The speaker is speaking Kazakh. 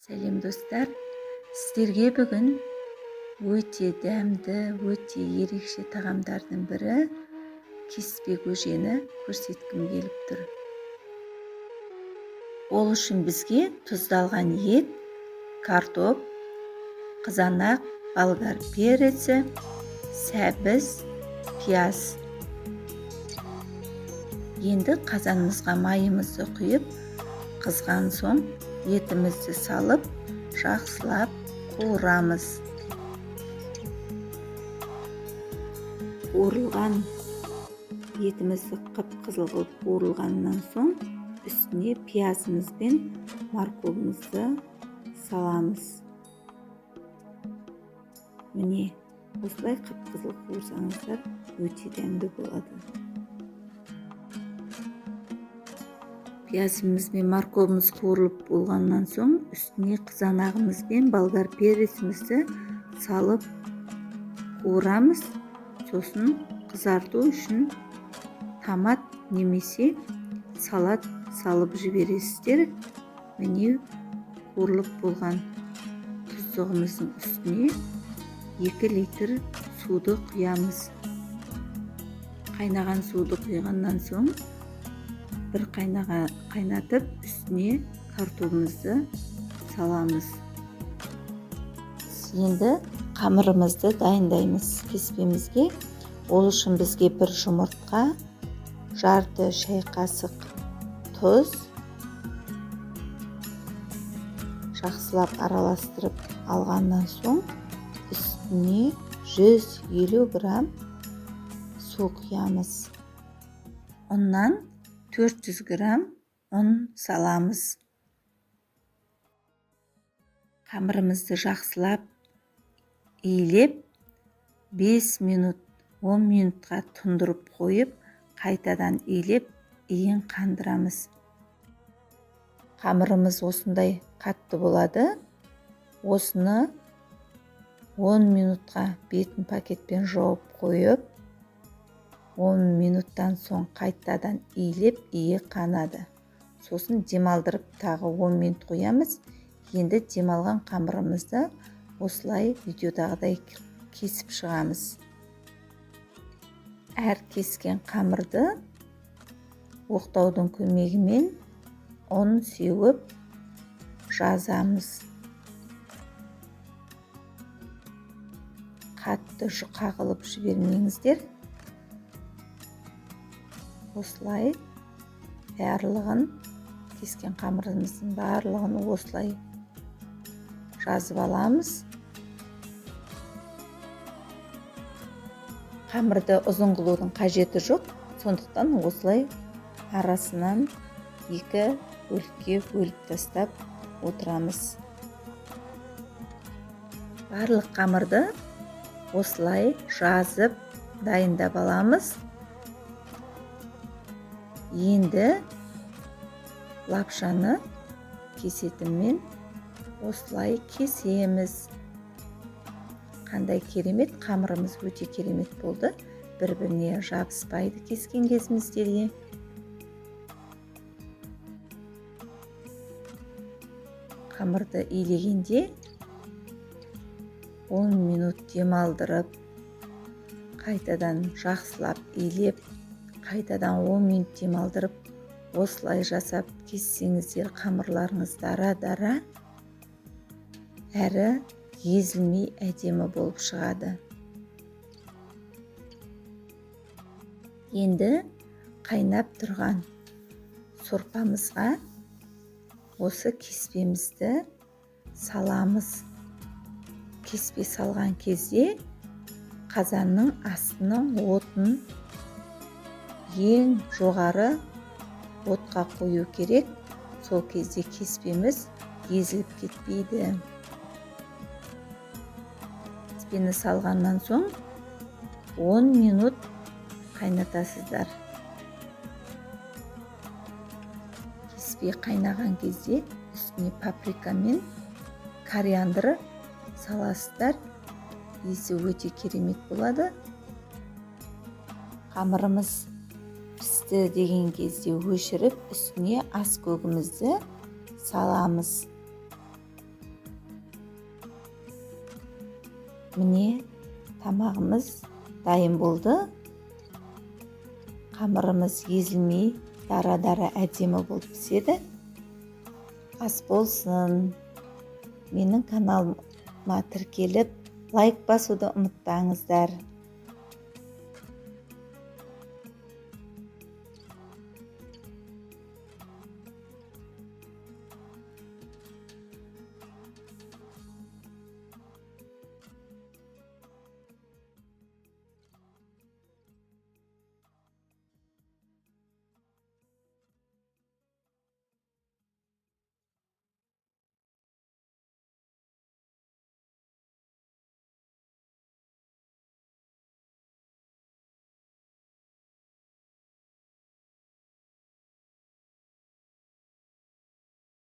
Сәлем достар, сіздерге бүгін өте дәмді, өте ерекше тағамдардың бірі кеспе көжені көрсеткім келіп тұр. Ол үшін бізге тұздалған ет, картоп, қызанақ, болгар пересі, сәбіз, пияз. Енді қазанымызға майымызды құйып, қызған соң етімізді салып, жақсылап қуырамыз. Қуырылған етімізді қып-қызыл қылып қуырылғаннан соң үстіне пиязымыз бен морковымызды саламыз. Міне, осылай қып-қызыл қуырсаңыздар өте дәмді болады. Пиязымыз бен морковымыз қуырылып болғаннан соң үстіне қызанағымыз бен болгар пересімізді салып қуырамыз. Сосын қызарту үшін томат немесе салат салып жібересіздер. Міне қуырылып болған тұздығымыздың үстіне 2 литр суды құямыз. Қайнаған суды құйғаннан соң бір қайнатып, үстіне картопымызды саламыз. Енді қамырымызды дайындаймыз кеспемізге. Ол үшін бізге 1 жұмыртқа, жарты шай қасық тұз, жақсылап араластырып алғаннан соң үстіне 150 грамм су құямыз. Оннан 400 грамм ұн саламыз. Қамырымызды жақсылап иілеп 5 минут, 10 минутқа тұндырып қойып, қайтадан иілеп, иін қандырамыз. Қамырымыз осындай қатты болады. Осыны 10 минутқа бетін пакетпен жауып қойып, 10 минуттан соң қайтадан иілеп, иі қанады. Сосын демалдырып тағы 10 минут қоямыз. Енді демалған қамырымызды осылай видеодағыдай кесіп шығамыз. Әр кескен қамырды оқтаудың көмегімен ұн сеуіп жазамыз. Қатты қағылып жібермеңіздер. Осылай барлығын, кескен қамырымыздың барлығын осылай жазып аламыз. Қамырды ұзын қылудың қажеті жоқ, сондықтан осылай арасынан 2 бөлікке бөліп тастап отырамыз. Барлық қамырды осылай жазып дайындап аламыз. Енді лапшаны кесетіммен осылай кесеміз. Қандай керемет, қамырымыз өте керемет болды. Бір-біріне жабыспайды кескен кезімізде. Қамырды иілегенде 10 минут демалдырып, қайтадан жақсылап иілеп, қайтадан 10 минут демалдырып, осылай жасап кессеңіздер қамырларыңыз дара-дара, әрі езілмей әдемі болып шығады. Енді қайнап тұрған сорпамызға осы кеспемізді саламыз. Кеспе салған кезде қазанның астының отын ең жоғары отқа қою керек. Сол кезде кеспеміз езіліп кетпейді. Кеспені салғаннан соң 10 минут қайнатасыздар. Кеспе қайнаған кезде үстіне паприка мен кориандр саласыздар. Иісі өте керемет болады. Қамырымыз пісті деген кезде өшіріп, үстіне ас көгімізді саламыз. Міне, тамағымыз дайын болды. Қамырымыз езілмей, дара-дара әдемі болып піседі. Ас болсын. Менің каналыма тіркеліп, лайк басуды ұмытпаңыздар.